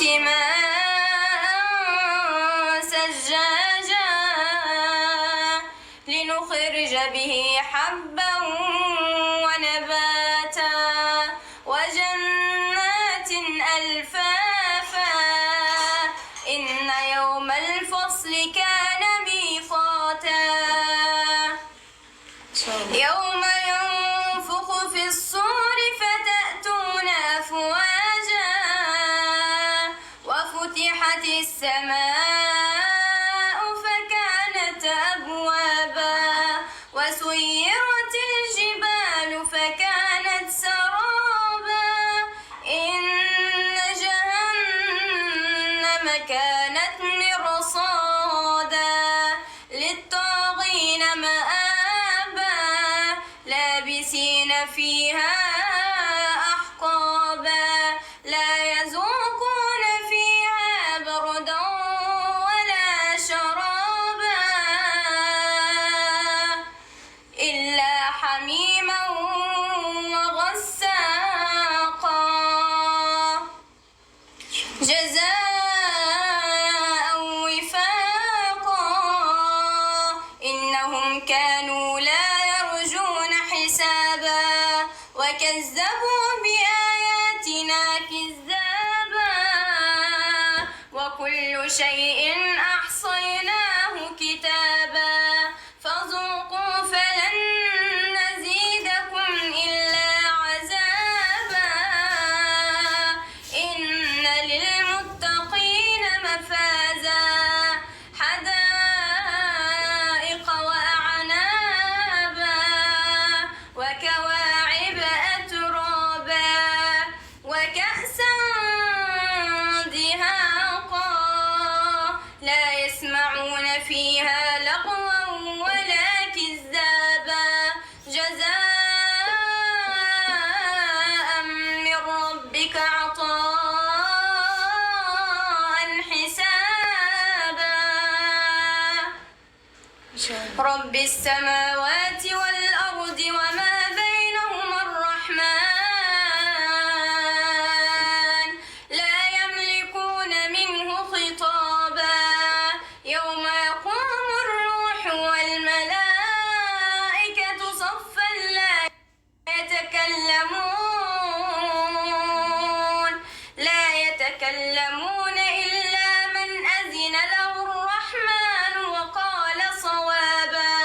ماء سجاجا لنخرج به حبا ونباتا وجنات ألفافا إن يوم الفصل كان ميقاتا يوم ينفخ في الصور فتأتون أفواجا وفتحت السماء فكانت أبوابا وسيرت الجبال فكانت سرابا إن جهنم كانت مرصادا للطاغين مآبا لابسين فيها أحقابا لا يذوقون فيها بردا ولا شرابا إلا حميما وغساقا جزاء وفاقا إنهم كانوا لا يرجون حسابا وكذبوا بآياتنا كذابا وكل شيء أحصيناه كتابا فذوقوا فلن نزيدكم إلا عذابا إن للمتقين مفازا حدائق وأعنابا وكواعب أترابا وكأسا دهاقا لا يسمعون فيها لغوا ولا كذابا جزاء من ربك عطاء حسابا رب السماوات والأرض وما بينهما الرحمن لا يملكون منه خطابا يوم يقوم الروح والملائكة صفا لا يتكلمون إلا من أذن له الرحمن وقال صوابا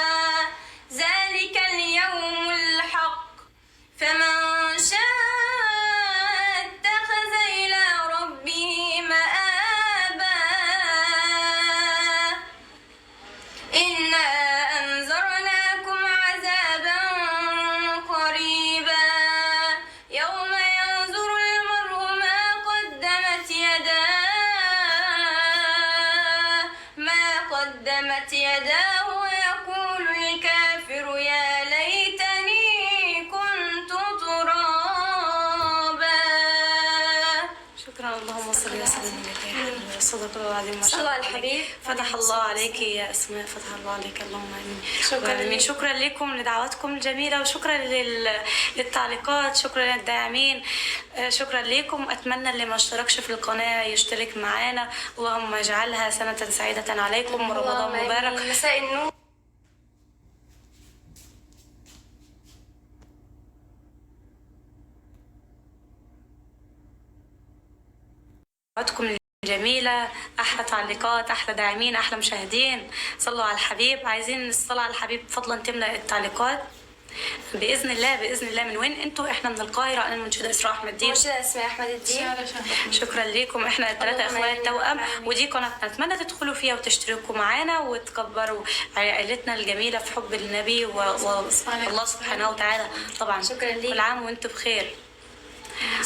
ذلك اليوم الحق فمن شاء اتخذ إلى ربه مآبا إنا أنذرناكم عذابا قريبا يوم ينظر المرء ما قدمت يداه ويقول الكافر يا ليتني كنت ترابا. شكرا. اللهم صل وسلم عليك يا حبيبي. صدق الله العظيم. ما شاء صلى على الحبيب. فتح الله عليك يا اسماء، فتح الله عليك. اللهم امين. شكرا. شكرا لكم لدعواتكم الجميله، وشكرا للتعليقات، شكرا للداعمين، شكرا لكم. اتمنى اللي ما اشتركش في القناه يشترك معانا. اللهم اجعلها سنه سعيده عليكم ورمضان مبارك. مساء النور. دعواتكم جميلة، أحلى تعليقات، أحلى داعمين، أحلى مشاهدين. صلوا على الحبيب. عايزين الصلاة على الحبيب فضلا تملأ التعليقات بإذن الله. بإذن الله. من وين أنتوا؟ إحنا من القاهرة. أنا المنشدة إسراء أحمد الدين. منشدة اسماء أحمد الدين. شكرا لكم. إحنا الثلاثة إخوات توأم، ودي قناتنا. أتمنى تدخلوا فيها وتشتركوا معانا وتكبروا عائلتنا الجميلة في حب النبي والله سبحانه وتعالى. طبعا شكرا لك. كل عام وأنتم بخير.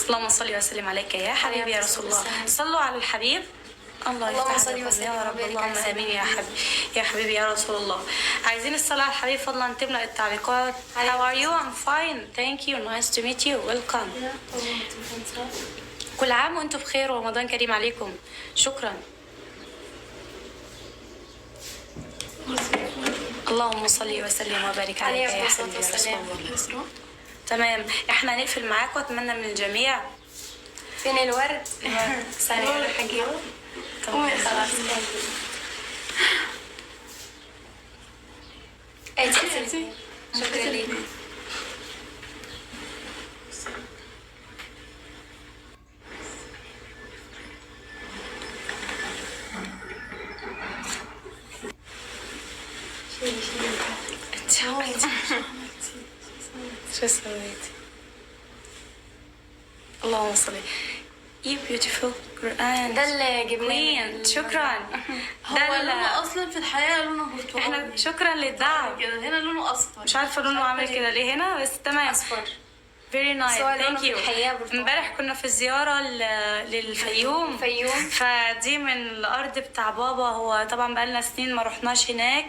اللهم صل وسلم عليك يا حبيبي يا رسول الله. صلوا على الحبيب. الله يفتح عليكم يا رب. اللهم امين يا حبيبي يا حبيبي يا رسول الله. عايزين الصلاة على الحبيب فضلا تملأ التعليقات. How are you? I'm fine. Thank you. Nice to meet you. Welcome. كل عام وانتم بخير ورمضان كريم عليكم. شكرا. اللهم صل وسلم وبارك عليك يا حبيبي يا رسول الله. تمام. احنا هنقفل معاكم. اتمنى من الجميع فين الورد؟ ثانية أروح أجيبه. طب خلاص. شكرا ليك. شو سويتي؟ اللهم صل. You beautiful Quran. ده اللي جبناه. Queen. شكرا. هو لونه اصلا في الحقيقه لونه برتقالي. احنا شكرا للدعم. كده هنا لونه اصفر. مش عارفه لونه عامل كده ليه هنا، بس تمام. اصفر. Very nice. بس هو لونه Thank في you. الحقيقة برتقالي. امبارح كنا في زيارة للفيوم. فدي من الأرض بتاع بابا. هو طبعا بقالنا سنين ما رحناش هناك،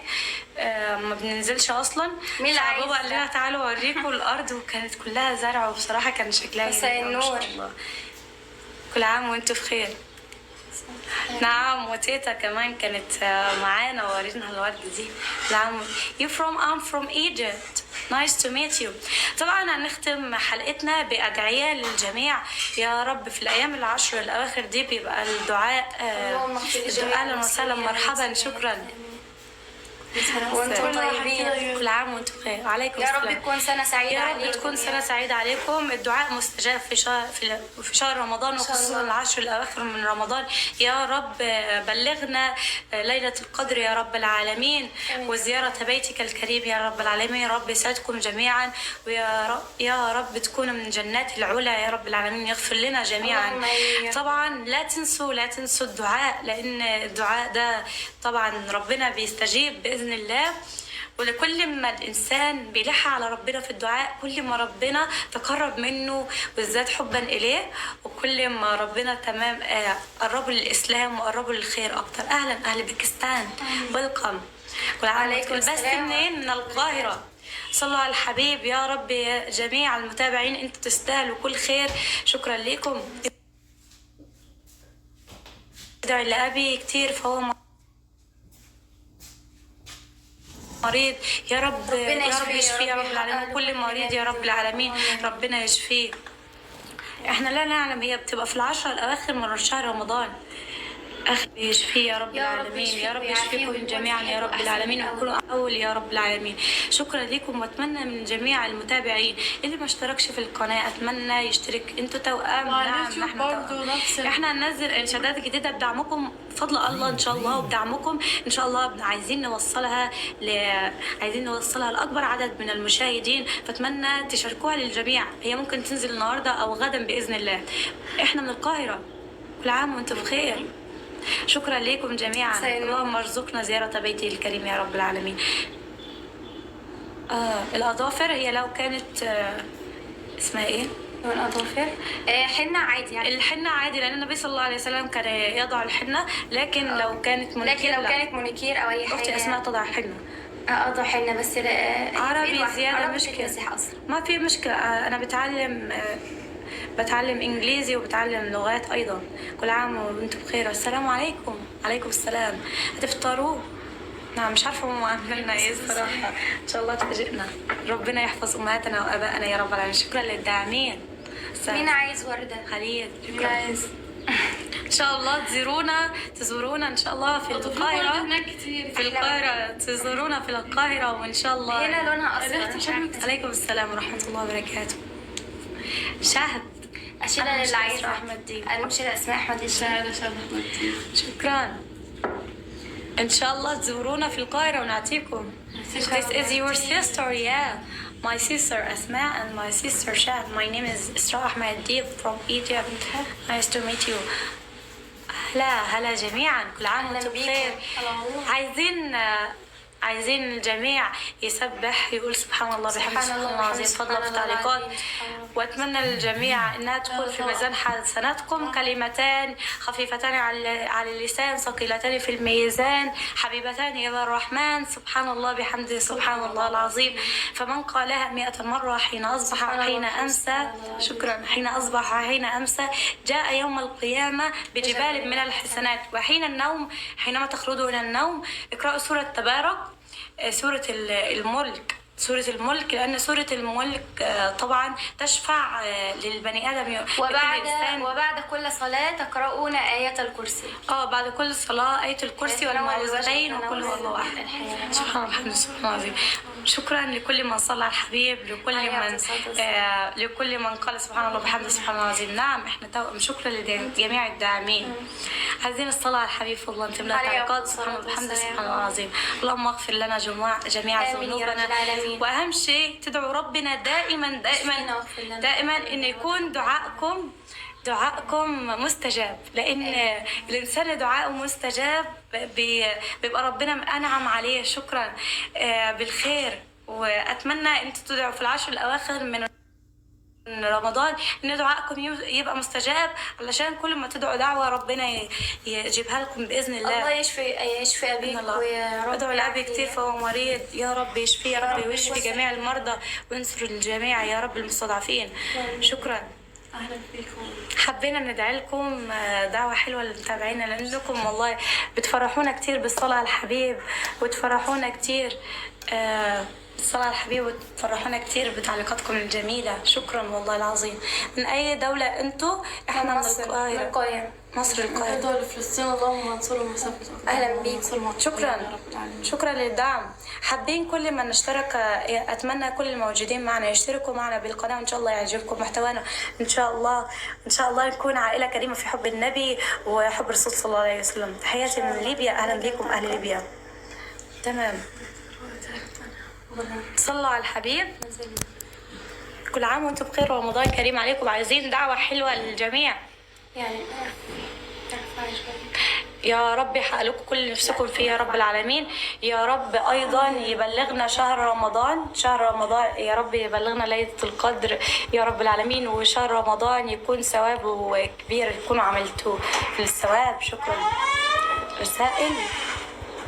ما بننزلش أصلا. مين اللي عايز فبابا قال لنا تعالوا أوريكم الأرض، وكانت كلها زرع، وبصراحة كان شكلها مساء جميل ما شاء النور. الله. كل عام وانتوا بخير. نعم، وتيتا كمان كانت معانا وورينا الورد دي. نعم. I'm from Egypt. Nice to meet you. طبعا هنختم حلقتنا بأدعية للجميع. يا رب في الأيام العشر الأواخر دي بيبقى الدعاء أهلا وسهلا مرحبا. شكرا. وانتم طيبين. كل عام وانتم بخير. وعليكم يا السلام. رب تكون سنة سعيدة يا رب عليكم. تكون سنة سعيدة عليكم. الدعاء مستجاب في شهر رمضان، وخصوصا العشر الأواخر من رمضان. يا رب بلغنا ليلة القدر يا رب العالمين، وزيارة بيتك الكريم يا رب العالمين. يا رب يسعدكم جميعا، يا رب تكونوا من جنات العلا يا رب العالمين. يغفر لنا جميعا. طبعا لا تنسوا الدعاء، لأن الدعاء ده طبعا ربنا بيستجيب بإذن الله. ولكل ما الإنسان بيلح على ربنا في الدعاء، كل ما ربنا تقرب منه وازداد حبا إليه، وكل ما ربنا تمام قربوا للإسلام وقربوا للخير أكتر. أهلا أهل باكستان، ويلكم. وعليكم بس السلام. منين؟ من القاهرة. صلوا على الحبيب. يا رب يا جميع المتابعين انتوا تستاهلوا كل خير. شكرا لكم. ادعي لأبي كتير، فهو مريض. يا رب يشفيه يا رب العالمين. كل مريض يا رب العالمين ربنا يشفيه. احنا لا نعلم، هي بتبقى في العشرة الأواخر من شهر رمضان. يشفيه يا رب العالمين. يا رب يشفيكم جميعا يا رب العالمين، وكونوا أول يا رب العالمين. شكرا لكم، واتمنى من جميع المتابعين اللي ما اشتركش في القناة اتمنى يشترك. انتوا توأم. نعم نحن توأم. احنا هننزل انشادات جديدة بدعمكم بفضل الله ان شاء الله، وبدعمكم ان شاء الله عايزين نوصلها لأكبر عدد من المشاهدين. فاتمنى تشاركوها للجميع. هي ممكن تنزل النهارده او غدا بإذن الله. احنا من القاهرة. كل عام وانتم بخير. شكرا لكم جميعا. اللهم ارزقنا زيارة بيته الكريم يا رب العالمين. الأظافر هي لو كانت اسمها ايه؟ لون أظافر حنة عادي يعني. الحنة عادي، لأن النبي صلى الله عليه وسلم كان يضع الحنة. لكن لو كانت منكير، لكن لو كانت منكير أو أي حاجة. أختي أسماء تضع حنة. أضع حنة بس عربي زيادة مشكلة. أصلا ما في مشكلة. أنا بتعلم إنجليزي وبتعلم لغات أيضا. كل عام وأنتم بخير. والسلام عليكم. عليكم السلام. هتفطروا؟ نعم مش عارفة هم عاملين ايه الصراحة. إن شاء الله تفاجئنا. ربنا يحفظ أمهاتنا وآبائنا يا رب العالمين. شكرا للداعمين. مين عايز وردة؟ خليل. شكرا. ان شاء الله تزورونا ان شاء الله في القاهرة. في القاهرة تزورونا في القاهرة، وان شاء الله. هنا لونها أصفر. عليكم السلام ورحمة الله وبركاته. شاهد. أشيلها للي عايز. أحمد دين. أشيلها أسماء أحمد دين. شهادة أحمد دين. شكرا. ان شاء الله تزورونا في القاهرة ونعطيكم. This is your sister, yeah. My sister Asma and my sister Shad. My name is Isra Ahmed Deeb from Egypt. Nice to meet you. هلا جميعا. كل عام وانتم بخير. عايزين الجميع يسبح، يقول سبحان الله بحمده سبحان الله العظيم. فضلا في التعليقات. واتمنى للجميع انها تكون في ميزان حسناتكم. كلمتان خفيفتان على اللسان، ثقيلتان في الميزان، حبيبتان الى الرحمن. سبحان الله بحمده سبحان الله العظيم. فمن قالها 100 مرة حين أصبح حين أمسى. شكرا. حين أصبح حين أمسى جاء يوم القيامة بجبال من الحسنات. وحين النوم، حينما تخرجوا إلى النوم، اقرأوا سورة تبارك، سورة الملك، سورة الملك، لأن سورة الملك طبعا تشفع للبني آدم لكل إنسان. وبعد كل صلاة تقرؤون آية الكرسي. بعد كل صلاة آية الكرسي والمعوذتين وكل هو الله أحد. سبحان الله الحمد سبحان الله العظيم. شكرا لكل من صلى على الحبيب، لكل من قال سبحان الله وبحمده سبحان الله العظيم. نعم احنا شكرا لجميع الداعمين. عايزين الصلاة على الحبيب والله تملا تعليقات سبحان الله وبحمده سبحان الله العظيم. اللهم اغفر لنا جميع ذنوبنا، واهم شيء تدعوا ربنا دائما ان يكون دعائكم مستجاب، لان الانسان دعائه مستجاب بيبقى ربنا انعم عليه. شكرا بالخير، واتمنى ان تدعوا في العشر الاواخر من رمضان ان دعائكم يبقى مستجاب، علشان كل ما تدعوا دعوه ربنا يجيبها لكم باذن الله. الله يشفي ابيك ويا رب. ادعوا لابي كتير فهو مريض، يا رب يشفيه يا رب، ويشفي جميع المرضى وينصر الجميع يا رب المستضعفين. شكرا. اهلا بيكم. حبينا ندعي لكم دعوة حلوة للمتابعين، لأنكم والله بتفرحونا كتير بالصلاة على الحبيب، وتفرحونا كتير بالصلاة على الحبيب، وتفرحونا كتير بتعليقاتكم الجميلة. شكرا والله العظيم. من أي دولة أنتوا؟ إحنا من القاهرة. مصر القاهرة. دول فلسطين اللهم انصرهم وثبتهم. أهلا بيكم. شكرا للدعم. حابين كل من اشترك، اتمنى كل الموجودين معنا يشتركوا معنا بالقناه، وان شاء الله يعجبكم محتوانا. ان شاء الله نكون عائله كريمه في حب النبي وحب الرسول صلى الله عليه وسلم. تحياتي من ليبيا، اهلا بكم اهل ليبيا. تمام. صلوا على الحبيب. كل عام وانتم بخير ورمضان كريم عليكم. عايزين دعوه حلوه للجميع يعني يا رب يحقق لكم كل اللي نفسكم فيه يا رب العالمين. يا رب ايضا يبلغنا شهر رمضان يا رب يبلغنا ليلة القدر يا رب العالمين، وشهر رمضان يكون ثوابه كبير، يكونوا عملتوا الثواب. شكرا. رسائل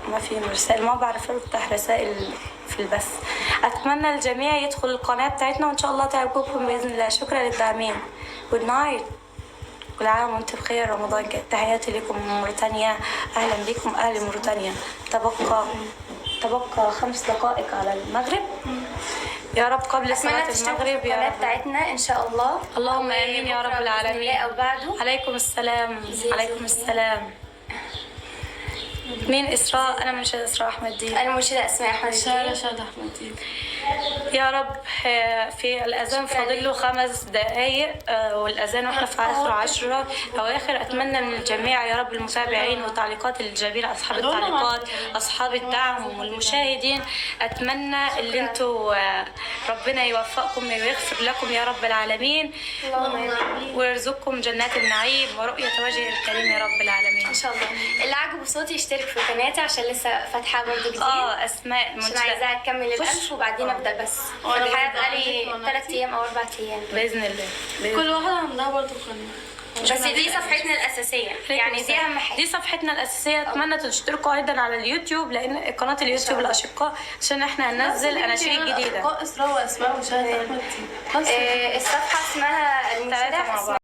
ما في رسائل، ما بعرف افتح رسائل في البث. اتمنى الجميع يدخل القناة بتاعتنا وان شاء الله تعجبكم باذن الله. شكرا للداعمين. جود نايت. كل عام وانتم بخير. رمضان كريم. تحياتي لكم من موريتانيا. اهلا بكم اهل موريتانيا. تبقى 5 دقائق على المغرب يا رب، قبل صلاة المغرب يا رب بتاعتنا ان شاء الله. اللهم امين يا رب العالمين. او بعده. عليكم السلام. مين إسراء؟ أنا منشدة إسراء أحمد دين. أنا منشدة أسماء أحمد دين. شاد أحمد دين. يا رب في الأذان فاضل له 5 دقايق والأذان واحنا في آخر 10 أواخر. أتمنى من الجميع يا رب المتابعين والتعليقات الجميلة، أصحاب التعليقات، أصحاب الدعم والمشاهدين، أتمنى اللي انتوا ربنا يوفقكم ويغفر لكم يا رب العالمين، ويرزقكم جنات النعيم ورؤية وجهه الكريم يا رب العالمين إن شاء الله. اللي عجبه صوتي يشترك في قناتي عشان لسه فاتحة برضه جديد. أسماء عشان عايزاها تكمل ال1000 وبعدين أبدأ. بس الحياة بقالي 3 أيام أو 4 أيام بإذن الله. كل واحدة عندها برضه قناة، بس دي صفحتنا الأساسية، يعني دي أهم حاجة. دي صفحتنا الأساسية. أتمنى تشتركوا أيضا على اليوتيوب، لأن قناة اليوتيوب الأشقاء عشان احنا هننزل أناشيد جديدة. إسراء وأسماء وشاد أحمد دين. الصفحة اسمها المنشدة